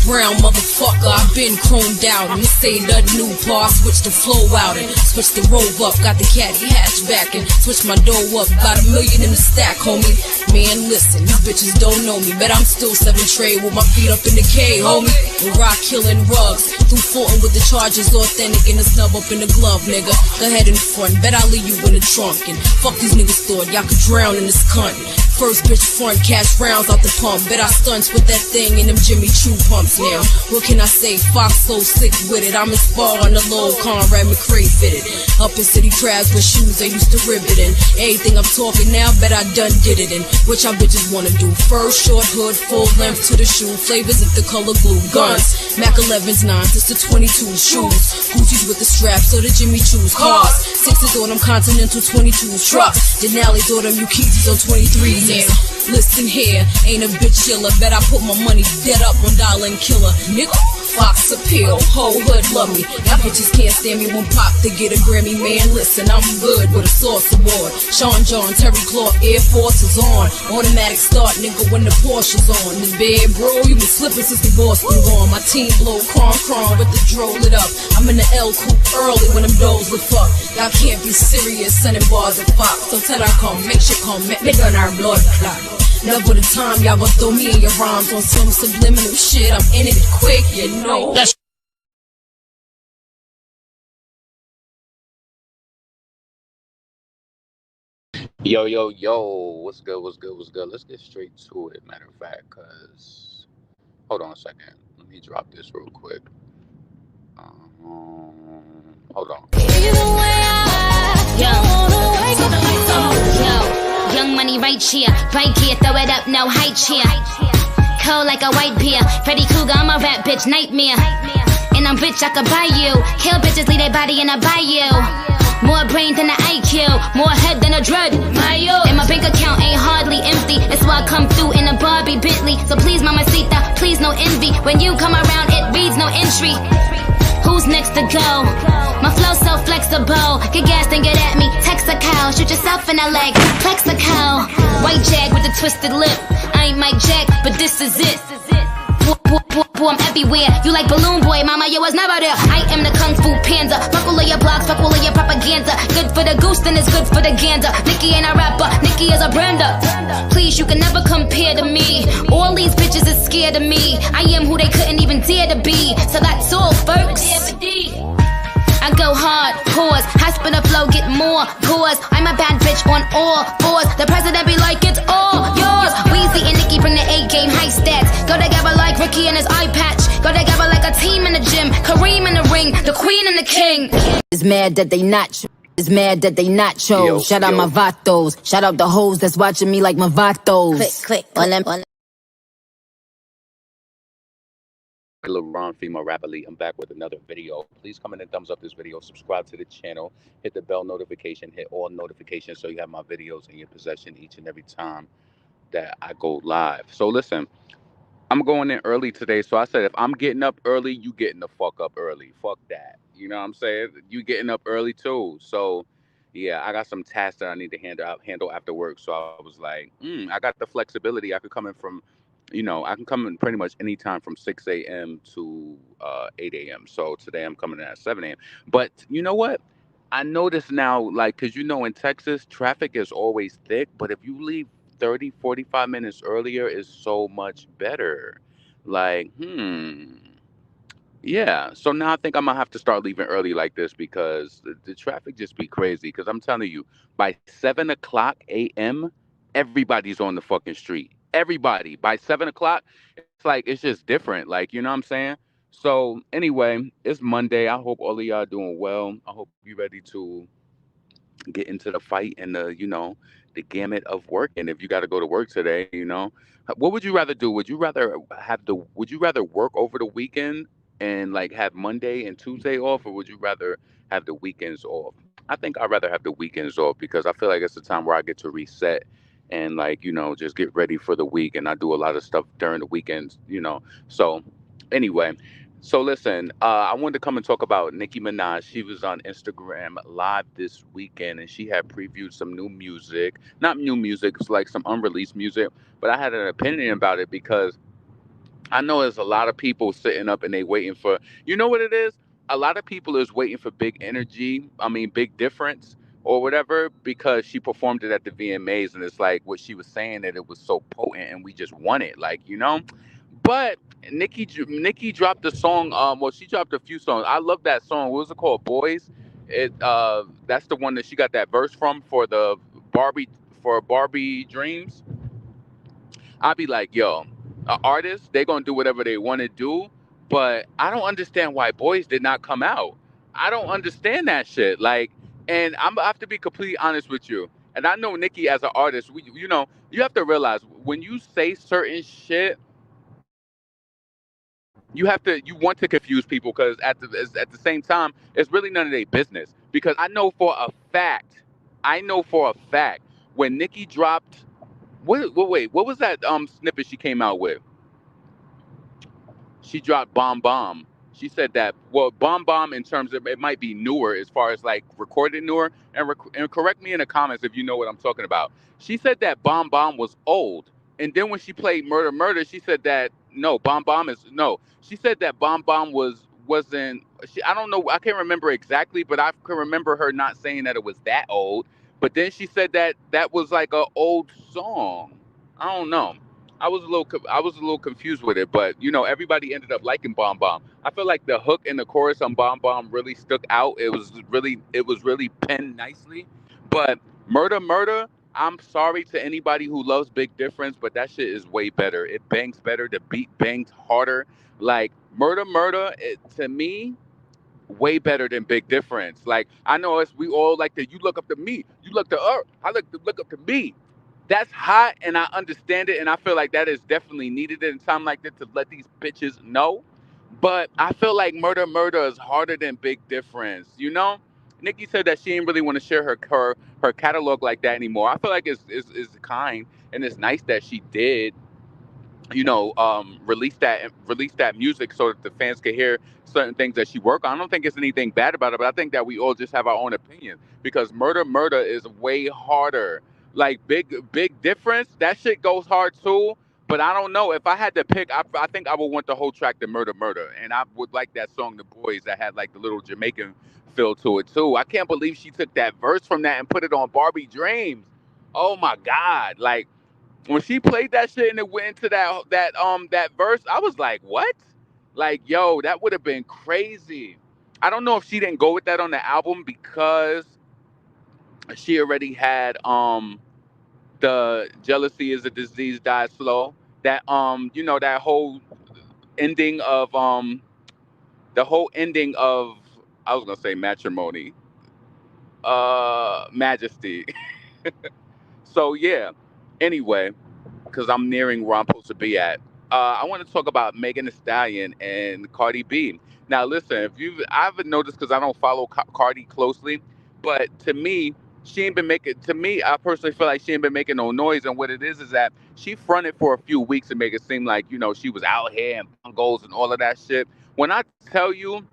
Brown motherfucker, I've been chromed out. And this ain't nothing new, pa. I switched the flow out and switched the roll up. Got the caddy hatchback and switched my dough up. Got $1 million in the stack, homie. Man, listen, these bitches don't know me. Bet I'm still 7 trade with my feet up in the K, homie. And rock killing rugs. Through Fulton with the charges authentic and the snub up in the glove, nigga. Go ahead in front, bet I'll leave you in the trunk. And fuck these niggas thought y'all could drown in this cunt. First bitch front, cash rounds out the pump. Bet I stunts with that thing in them Jimmy Choo pumps now. What can I say? Fox so sick with it. I'm in Spar on the low, Conrad McRae fitted. Up in city crabs with shoes they used to rib it in. Anything I'm talking now, bet I done did it in. What y'all bitches wanna do? First short hood, full length to the shoe. Flavors of the color blue. Guns, Mac 11s, 9s, it's the 22 shoes. Gucci's with the straps, so the Jimmy Choos. Cars, 6s on them Continental 22s. Trucks, Denali's on them Ukizis on 23s. Yeah. Listen here, ain't a bitch chiller. Bet I put my money dead up on Dollar and Killer. Nigga, Fox appeal, whole hood love me. Y'all bitches can't stand me when Pop to get a Grammy. Man, listen, I'm good with a Source Award. Sean John, Terry Clark, Air Force is on. Automatic start, nigga, when the Porsche's on. The bed, bro, you been slipping since the boss been gone. My team blow cron with the dro lit up. I'm in the L coupe early when them doors lift up. Y'all can't be serious, sending bars at Fox. So tell her come, make sure come, make me gun our blood clot. Never the time y'all gon' throw me in your rhymes on some subliminal shit. I'm in it quick, you know. Yo, what's good? Let's get straight to it, matter of fact, cause hold on a second. Let me drop this real quick. Hold on. Yo, young money right here, throw it up, no high cheer. Cold like a white beer, Freddy Krueger, I'm a rap bitch nightmare. And I'm rich, I could buy you. Kill bitches, leave their body in a bayou. More brain than an IQ, more head than a drug. And my bank account ain't hardly empty. That's why I come through in a Barbie Bentley. So please, mamacita, please no envy. When you come around, it reads no entry. Who's next to go? My flow so flexible. Get gassed and get at me. Text a cow, shoot yourself in the leg. Flex a cow. White jag with a twisted lip. I ain't Mike Jack, but this is it. I'm everywhere. You like Balloon Boy, mama, you was never there. I am the Kung Fu Panda. Fuck all of your blogs, fuck all of your propaganda. Good for the goose, then it's good for the gander. Nicki ain't a rapper, Nicki is a brander. Please, you can never compare to me. All these bitches is scared of me. I am who they couldn't even dare to be. So that's all, folks. I go hard, pause. High spinner flow, get more pause. I'm a bad bitch on all fours. The president be like, it's all yours. Weezy and Nicki bring the A-game, high stats. Go together like Ricky and his eye patch. Go together like a team in the gym. Kareem in the ring, the queen and the king. Is mad that they not chose. Shout out my vatos. Shout out the hoes that's watching me like my vatos. Click. LeBron, female rap elite. I'm back with another video. Please comment and thumbs up this video. Subscribe to the channel. Hit the bell notification. Hit all notifications so you have my videos in your possession each and every time that I go live. So listen, I'm going in early today. So I said, if I'm getting up early, you getting the fuck up early. Fuck that. You know what I'm saying? You getting up early too. So yeah, I got some tasks that I need to handle after work. So I was like, I got the flexibility. I could come in from, I can come in pretty much any time from 6 a.m. to 8 a.m. So today I'm coming in at 7 a.m. But you know what? I notice now, like, because in Texas, traffic is always thick. But if you leave 30, 45 minutes earlier, is so much better. Like, yeah. So now I think I'm going to have to start leaving early like this because the traffic just be crazy. Because I'm telling you, by 7 o'clock a.m., everybody's on the fucking street. Everybody by 7 o'clock, it's like it's just different. Like, you know what I'm saying? So anyway, it's Monday. I hope all of y'all doing well. I hope you ready to get into the fight and the gamut of work. And if you got to go to work today, what would you rather do? Would you rather work over the weekend and like have Monday and Tuesday off, or would you rather have the weekends off? I think I'd rather have the weekends off because I feel like it's the time where I get to reset and like, just get ready for the week. And I do a lot of stuff during the weekends, So anyway, so listen, I wanted to come and talk about Nicki Minaj. She was on Instagram Live this weekend and she had previewed some new music. Not new music, it's like some unreleased music. But I had an opinion about it because I know there's a lot of people sitting up and they waiting for, you know what it is? A lot of people is waiting for big energy, I mean, big difference or whatever, because she performed it at the VMAs and it's like what she was saying that it was so potent and we just want it, like, you know? But Nicki dropped a song, well, she dropped a few songs. I love that song. What was it called? Boys? That's the one that she got that verse from for the Barbie, for Barbie Dreams. I'd be like, yo, artists, they gonna do whatever they want to do, but I don't understand why Boys did not come out. I don't understand that shit. Like, and I have to be completely honest with you. And I know Nicki as an artist, you have to realize when you say certain shit, you want to confuse people because at the same time, it's really none of their business. Because I know for a fact when Nicki dropped, wait, what was that snippet she came out with? She dropped Bomb Bomb. She said that, well, Bomb Bomb in terms of it might be newer as far as like recorded newer, and correct me in the comments if you know what I'm talking about. She said that Bomb Bomb was old, and then when she played Murder Murder, she said that no, Bomb Bomb is no. She said that Bomb Bomb wasn't. I don't know. I can't remember exactly, but I can remember her not saying that it was that old. But then she said that that was like a old song. I don't know. I was a little confused with it, but everybody ended up liking Bomb Bomb. I feel like the hook and the chorus on Bomb Bomb really stuck out. It was really penned nicely. But Murder Murder, I'm sorry to anybody who loves Big Difference, but that shit is way better. It bangs better. The beat bangs harder. Like Murder Murder, to me, way better than Big Difference. Like I know us, we all like that. You look up to me. You look to her. I look up to me. That's hot, and I understand it, and I feel like that is definitely needed in a time like this to let these bitches know. But I feel like Murder Murder is harder than Big Difference. Nikki said that she didn't really want to share her catalog like that anymore. I feel like it's kind and it's nice that she did release that music so that the fans could hear certain things that she work on. I don't think it's anything bad about it, but I think that we all just have our own opinion because Murder Murder is way harder. Like big difference. That shit goes hard too. But I don't know if I had to pick. I think I would want the whole track to Murder Murder, and I would like that song The Boys that had like the little Jamaican feel to it too. I can't believe she took that verse from that and put it on Barbie Dreams. Oh my God! Like when she played that shit and it went into that verse, I was like, what? Like, yo, that would have been crazy. I don't know if she didn't go with that on the album because she already had the Jealousy is a Disease Die Slow. That that whole ending of the whole ending of I was gonna say Matrimony. Majesty. So yeah. Anyway, because I'm nearing where I'm supposed to be at. I want to talk about Megan Thee Stallion and Cardi B. Now, listen, I haven't noticed because I don't follow Cardi closely, but to me, she ain't been making. To me, I personally feel like she ain't been making no noise. And what it is that she fronted for a few weeks to make it seem like she was out here and bongos and all of that shit. When I tell you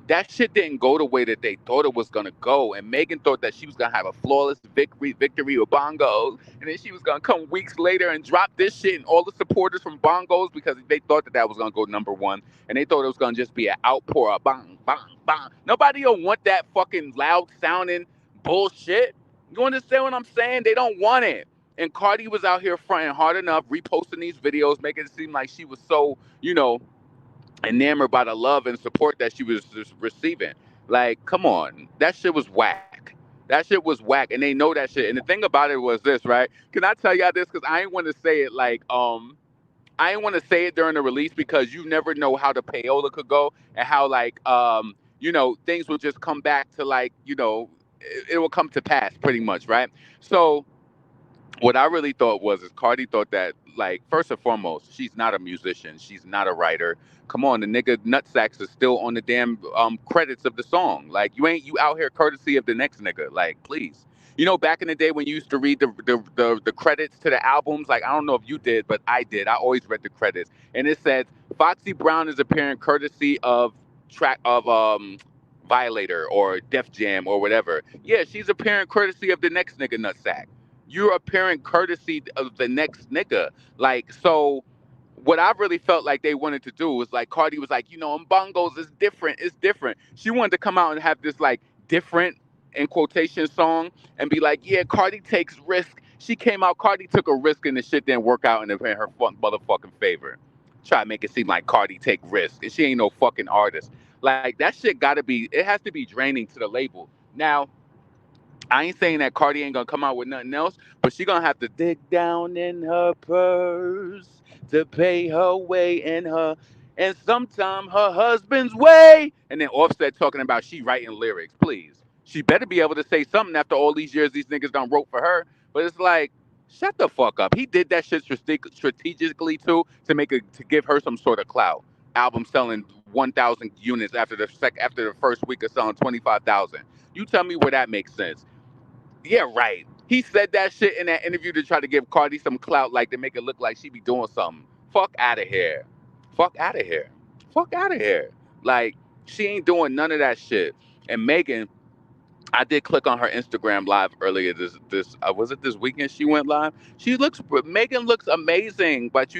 that shit didn't go the way that they thought it was gonna go, and Megan thought that she was gonna have a flawless victory with bongos, and then she was gonna come weeks later and drop this shit, and all the supporters from bongos because they thought that that was gonna go number one, and they thought it was gonna just be an outpour of bang bang bang. Nobody don't want that fucking loud sounding bullshit. You understand what I'm saying? They don't want it. And Cardi was out here fronting hard enough, reposting these videos, making it seem like she was so, enamored by the love and support that she was just receiving. Like, come on, that shit was whack. That shit was whack, and they know that shit. And the thing about it was this, right? Can I tell y'all this? Because I ain't want to say it like, I ain't want to say it during the release because you never know how the payola could go and how like, things will just come back to like, it will come to pass pretty much, right? So what I really thought was is Cardi thought that like first and foremost, she's not a musician, she's not a writer. Come on, the nigga Nutsacks is still on the damn credits of the song. Like you out here courtesy of the next nigga. Like please, back in the day when you used to read the credits to the albums. Like I don't know if you did, but I did. I always read the credits, and it said Foxy Brown is appearing courtesy of track of Violator or Def Jam or whatever. Yeah, she's appearing courtesy of the next nigga Nutsack. You're appearing courtesy of the next nigga. Like, so what I really felt like they wanted to do was like Cardi was like, in bongos, it's different. It's different. She wanted to come out and have this like different in quotation song and be like, yeah, Cardi takes risk. She came out, Cardi took a risk and the shit didn't work out in her motherfucking favor. Try to make it seem like Cardi take risks and she ain't no fucking artist. Like that shit gotta be, it has to be draining to the label. Now, I ain't saying that Cardi ain't gonna come out with nothing else, but she gonna have to dig down in her purse to pay her way in her, and sometime her husband's way. And then Offset talking about she writing lyrics. Please, she better be able to say something after all these years these niggas done wrote for her. But it's like, shut the fuck up. He did that shit strategically too to give her some sort of clout. Album selling 1,000 units after the first week of selling 25,000. You tell me where that makes sense. Yeah, right. He said that shit in that interview to try to give Cardi some clout, like to make it look like she be doing something. Fuck out of here. Fuck out of here. Fuck out of here. Like, she ain't doing none of that shit. And Megan, I did click on her Instagram live earlier. This was it this weekend she went live. Megan looks amazing, but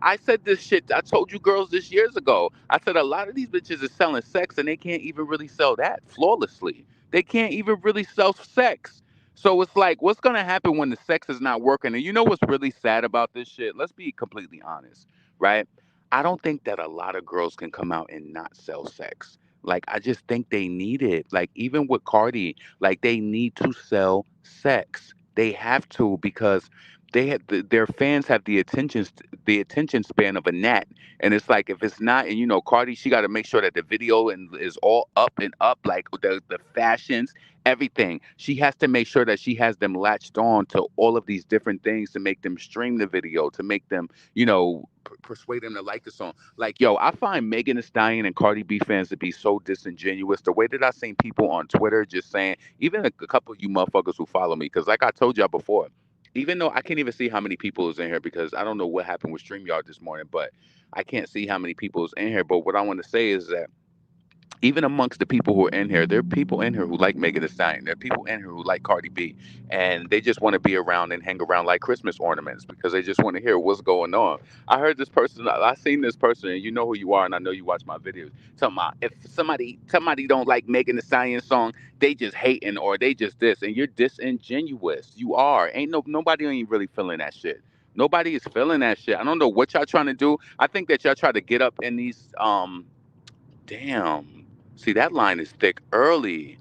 I said this shit. I told you girls this years ago. I said a lot of these bitches are selling sex and they can't even really sell that flawlessly. They can't even really sell sex. So it's like, what's gonna happen when the sex is not working? And you know what's really sad about this shit? Let's be completely honest, right? I don't think that a lot of girls can come out and not sell sex. Like I just think they need it. Like even with Cardi, like they need to sell sex. They have to because their fans have the attention span of a gnat. And it's like if it's not, and Cardi, she got to make sure that the video is all up and up, like the fashions, everything. She has to make sure that she has them latched on to all of these different things to make them stream the video, to make them, persuade them to like the song. Like, yo, I find Megan Thee Stallion and Cardi B fans to be so disingenuous. The way that I seen people on Twitter just saying, even a couple of you motherfuckers who follow me, because like I told y'all before, even though I can't even see how many people is in here because I don't know what happened with StreamYard this morning, but I can't see how many people is in here. But what I want to say is that even amongst the people who are in here, there are people in here who like Megan Thee Stallion. There are people in here who like Cardi B, and they just want to be around and hang around like Christmas ornaments because they just want to hear what's going on. I heard this person, I seen this person, and you know who you are, and I know you watch my videos. Talking about if somebody don't like Megan Thee Stallion song, they just hating or they just this, and you're disingenuous. You are. Ain't nobody ain't really feeling that shit. Nobody is feeling that shit. I don't know what y'all trying to do. I think that y'all try to get up in these damn. See, that line is thick early.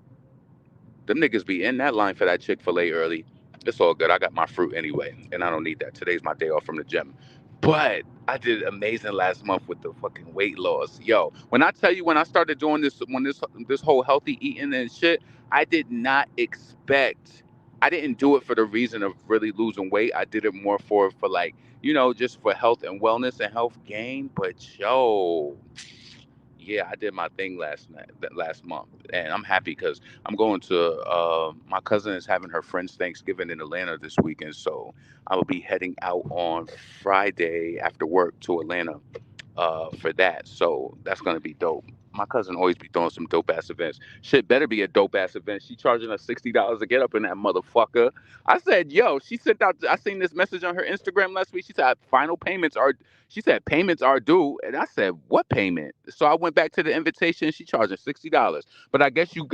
Them niggas be in that line for that Chick-fil-A early. It's all good. I got my fruit anyway, and I don't need that. Today's my day off from the gym. But I did amazing last month with the fucking weight loss. Yo, when I tell you when I started doing this whole healthy eating and shit, I did not expect. I didn't do it for the reason of really losing weight. I did it more for like, just for health and wellness and health gain. But yo, yeah, I did my thing last month, and I'm happy because I'm going to. My cousin is having her friend's Thanksgiving in Atlanta this weekend, so I will be heading out on Friday after work to Atlanta for that. So that's gonna be dope. My cousin always be throwing some dope ass events. Shit better be a dope ass event. She charging us $60 to get up in that motherfucker. I said, yo, she sent out. I seen this message on her Instagram last week. She said final payments are. She said payments are due, and I said, what payment? So I went back to the invitation. She charging $60, but I guess you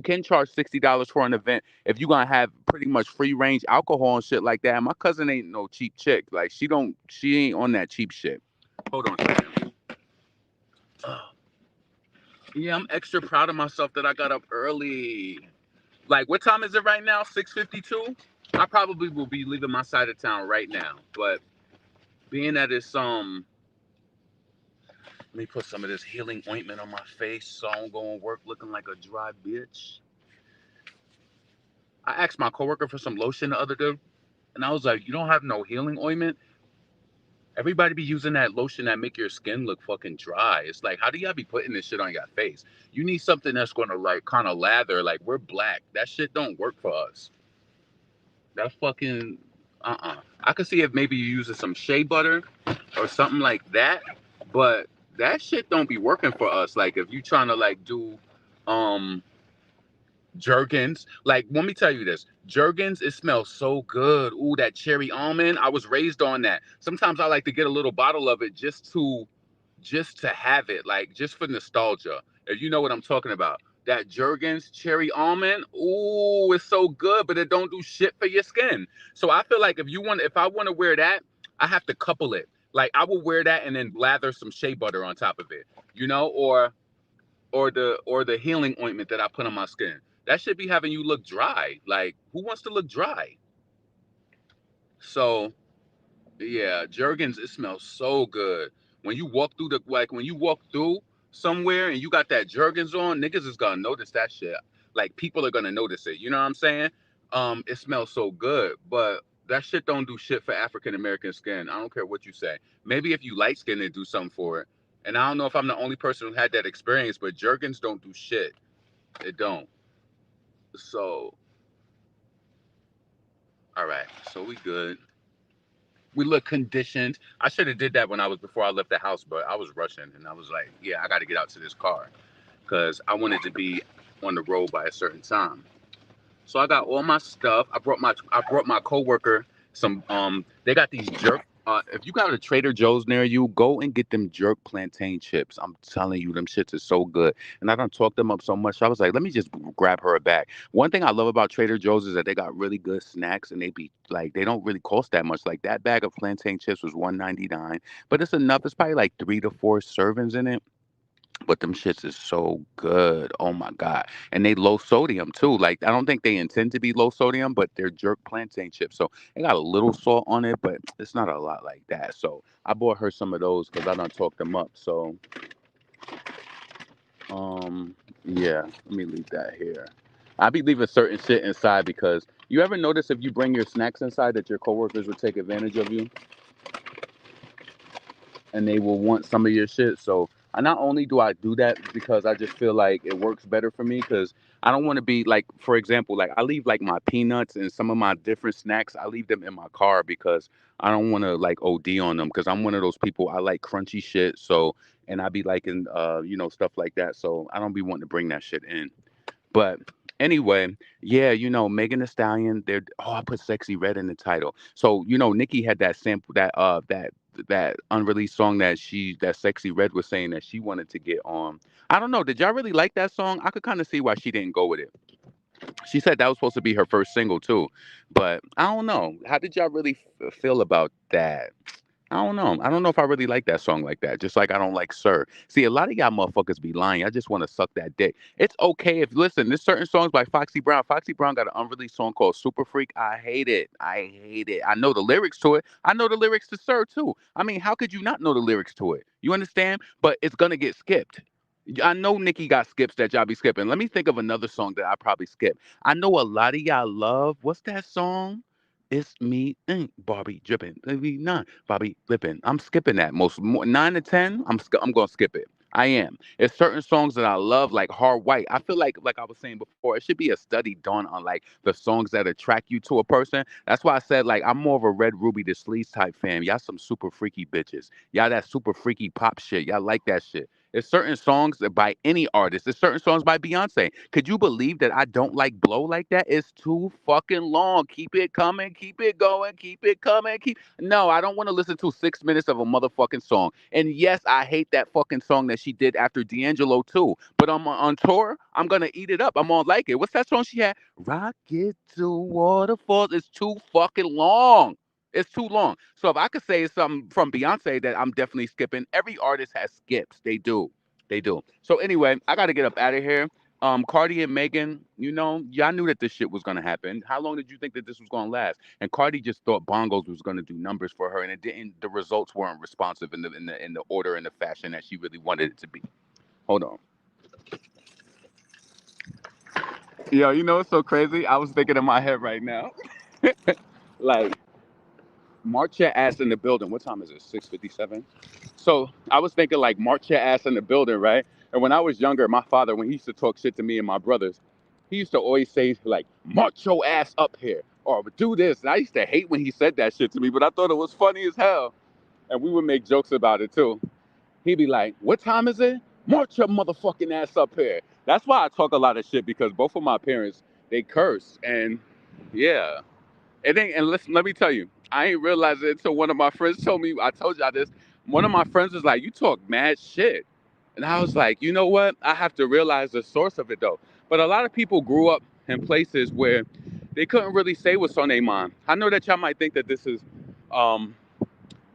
can charge $60 for an event if you gonna have pretty much free range alcohol and shit like that. And my cousin ain't no cheap chick. Like she ain't on that cheap shit. Hold on a second. Yeah, I'm extra proud of myself that I got up early. Like, what time is it right now? 6:52. I probably will be leaving my side of town right now. But being that it's let me put some of this healing ointment on my face so I don't go and work looking like a dry bitch. I asked my coworker for some lotion the other day, and I was like, "You don't have no healing ointment?" Everybody be using that lotion that make your skin look fucking dry. It's like, how do y'all be putting this shit on your face? You need something that's gonna like kind of lather. Like we're black. That shit don't work for us. That fucking I could see if maybe you're using some shea butter or something like that, but that shit don't be working for us. Like if you trying to like do Jergens. Like, let me tell you this. Jergens, it smells so good. Ooh, that cherry almond. I was raised on that. Sometimes I like to get a little bottle of it just to have it, like just for nostalgia. If you know what I'm talking about. That Jergens cherry almond, ooh, it's so good, but it don't do shit for your skin. So I feel like if I want to wear that, I have to couple it. Like I will wear that and then lather some shea butter on top of it, or the healing ointment that I put on my skin. That should be having you look dry. Like who wants to look dry? So yeah, Jergens, it smells so good. When you walk through somewhere and you got that Jergens on, niggas is gonna notice that shit. Like people are gonna notice it. You know what I'm saying? It smells so good, but that shit don't do shit for African American skin. I don't care what you say. Maybe if you light skin, it do something for it. And I don't know if I'm the only person who had that experience, but Jergens don't do shit. It don't. So, all right. So we good. We look conditioned. I should have did that before I left the house, but I was rushing and I was like, yeah, I got to get out to this car because I wanted to be on the road by a certain time. So I got all my stuff. I brought my coworker some. They got these jerk. If you got a Trader Joe's near you, go and get them jerk plantain chips. I'm telling you, them shits is so good. And I done talked them up so much. I was like, let me just grab her a bag. One thing I love about Trader Joe's is that they got really good snacks, and they don't really cost that much. Like that bag of plantain chips was 1.99, but it's enough. It's probably like 3 to 4 servings in it. But them shits is so good. Oh my God. And they low sodium too. Like I don't think they intend to be low sodium, but they're jerk plantain chips. So they got a little salt on it, but it's not a lot like that. So I bought her some of those because I done talked them up. So yeah, let me leave that here. I be leaving certain shit inside because you ever notice if you bring your snacks inside that your coworkers would take advantage of you and they will want some of your shit. So I not only do I do that because I just feel like it works better for me because I don't want to be like, for example, like I leave like my peanuts and some of my different snacks. I leave them in my car because I don't want to like OD on them because I'm one of those people. I like crunchy shit. So and I be liking stuff like that. So I don't be wanting to bring that shit in. But anyway, yeah, Megan Thee Stallion. I put "Sexy Red" in the title. So Nicki had that sample, that unreleased song that Sexy Red was saying that she wanted to get on. I don't know. Did y'all really like that song? I could kind of see why she didn't go with it. She said that was supposed to be her first single too, but I don't know. How did y'all really feel about that? I don't know. I don't know if I really like that song like that. Just like I don't like Sir. See, a lot of y'all motherfuckers be lying. I just want to suck that dick. It's okay if listen. There's certain songs by Foxy Brown. Foxy Brown got an unreleased song called Super Freak. I hate it. I hate it. I know the lyrics to it. I know the lyrics to Sir too. I mean, how could you not know the lyrics to it? You understand? But it's gonna get skipped. I know Nicki got skips that y'all be skipping. Let me think of another song that I probably skip. I know a lot of y'all love. What's that song? It's me, Barbie dripping, maybe not Bobby lipping. I'm skipping that 9 to 10. I'm gonna skip it. I am. It's certain songs that I love, like Hard White. I feel like I was saying before, it should be a study done on like the songs that attract you to a person. That's why I said like I'm more of a Red Ruby the Sleaze type fan. Y'all some super freaky bitches. Y'all that super freaky pop shit. Y'all like that shit. There's certain songs by any artist. There's certain songs by Beyonce. Could you believe that I don't like Blow like that? It's too fucking long. Keep it coming. Keep it going. Keep it coming. No, I don't want to listen to 6 minutes of a motherfucking song. And yes, I hate that fucking song that she did after D'Angelo too. But I'm on tour. I'm gonna eat it up. I'm gonna like it. What's that song she had? Rock it to waterfalls. It's too fucking long. It's too long. So if I could say something from Beyonce that I'm definitely skipping, every artist has skips. They do. They do. So anyway, I got to get up out of here. Cardi and Megan, y'all knew that this shit was gonna happen. How long did you think that this was gonna last? And Cardi just thought bongos was gonna do numbers for her, and it didn't. The results weren't responsive in the order and the fashion that she really wanted it to be. Hold on. Yo, it's so crazy. I was thinking in my head right now, like march your ass in the building. What time is it? 6:57. So I was thinking like march your ass in the building, right? And when I was younger, my father, when he used to talk shit to me and my brothers, he used to always say like march your ass up here or do this. And I used to hate when he said that shit to me, but I thought it was funny as hell. And we would make jokes about it too. He'd be like, what time is it? March your motherfucking ass up here. That's why I talk a lot of shit because both of my parents, they curse. And yeah. And listen, let me tell you, I ain't realized it until one of my friends told me, I told y'all this. One of my friends was like, you talk mad shit. And I was like, you know what? I have to realize the source of it though. But a lot of people grew up in places where they couldn't really say what's on their mind. I know that y'all might think that this is um,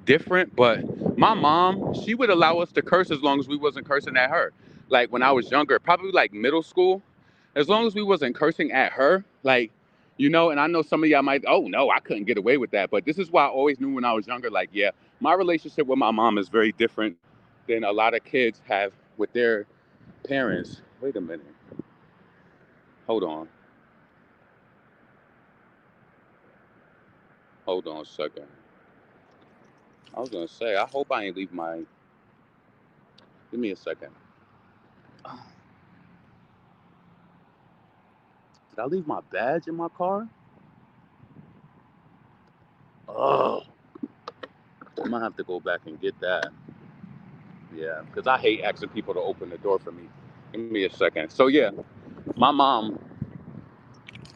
different, but my mom, she would allow us to curse as long as we wasn't cursing at her. Like when I was younger, probably like middle school, as long as we wasn't cursing at her, like, you know, and I know some of y'all might, oh no, I couldn't get away with that. But this is why I always knew when I was younger, like, yeah, my relationship with my mom is very different than a lot of kids have with their parents. Wait a minute. Hold on. Hold on a second. I was gonna say, I hope I ain't leave my, give me a second. Did I leave my badge in my car? Oh, I'm gonna have to go back and get that. Yeah, because I hate asking people to open the door for me. Give me a second. So yeah, my mom,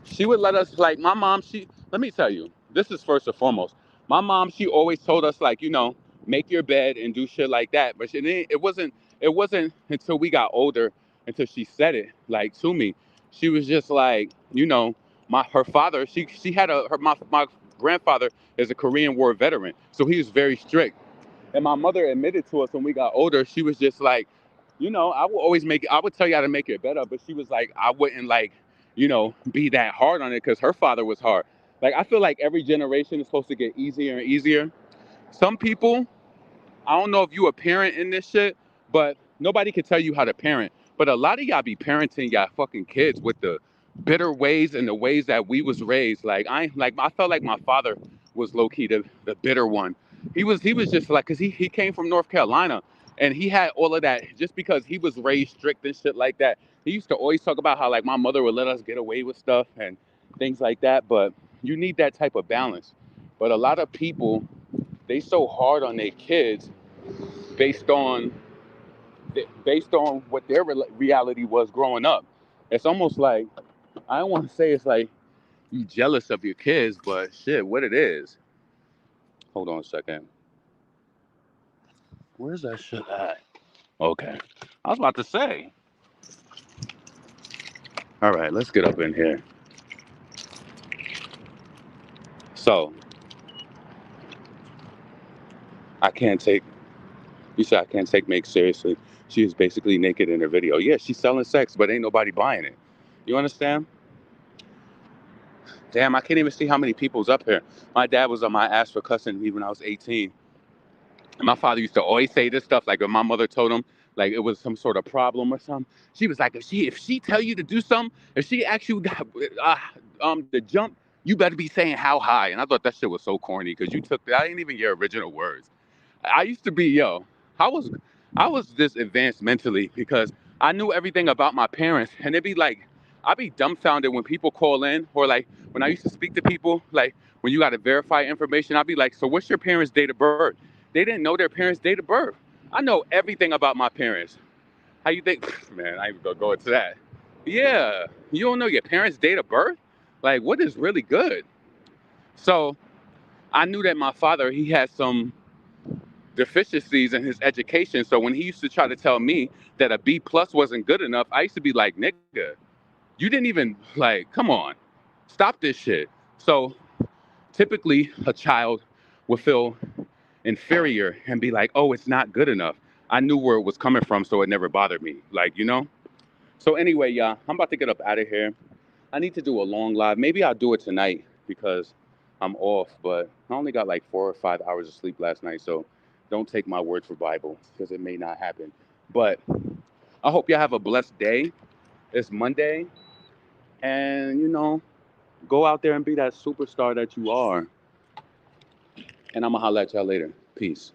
she would let us like my mom. She let me tell you, this is first and foremost. My mom, she always told us like you know make your bed and do shit like that. But it wasn't until we got older until she said it like to me. She was just like you know my her father. She had a her my grandfather is a Korean War veteran, so he was very strict. And my mother admitted to us when we got older, she was just like, you know, I would tell you how to make it better, but she was like, I wouldn't like, you know, be that hard on it because her father was hard. Like, I feel like every generation is supposed to get easier and easier. Some people, I don't know if you a parent in this shit, but nobody can tell you how to parent. But a lot of y'all be parenting y'all fucking kids with the bitter ways and the ways that we was raised. I felt like my father was low key the bitter one. He was just like, cause he came from North Carolina and he had all of that just because he was raised strict and shit like that. He used to always talk about how like my mother would let us get away with stuff and things like that. But you need that type of balance. But a lot of people, they so hard on their kids based on based on what their reality was growing up. It's almost like I don't want to say it's like you jealous of your kids, but shit, what it is. Hold on a second. Where's that shit at? Okay, I was about to say. All right, let's get up in here. So I can't take. You said I can't take Meg seriously. She is basically naked in her video. Yeah, she's selling sex, but ain't nobody buying it. You understand? Damn, I can't even see how many people's up here. My dad was on my ass for cussing me when I was 18. And my father used to always say this stuff, like when my mother told him, like it was some sort of problem or something. She was like, if she tell you to do something, if she asks you to jump, you better be saying how high. And I thought that shit was so corny because you took that. I didn't even hear original words. I used to be I was I was this advanced mentally because I knew everything about my parents, and it'd be like I'd be dumbfounded when people call in or like when I used to speak to people like when you got to verify information. I'd be like, so what's your parents' date of birth? They didn't know their parents' date of birth. I know everything about my parents. How you think, man? I ain't even gonna go into that. Yeah, you don't know your parents' date of birth? Like, what is really good? So I knew that my father he had some deficiencies in his education. So when he used to try to tell me that a B plus wasn't good enough, I used to be like, nigga, you didn't even like, come on, stop this shit. So typically a child would feel inferior and be like, oh, it's not good enough. I knew where it was coming from, so it never bothered me. Like, you know? So anyway, y'all, I'm about to get up out of here. I need to do a long live. Maybe I'll do it tonight because I'm off, but I only got like 4 or 5 hours of sleep last night, so don't take my word for Bible because it may not happen. But I hope y'all have a blessed day. It's Monday, and you know, go out there and be that superstar that you are. And I'm gonna holler at y'all later. Peace.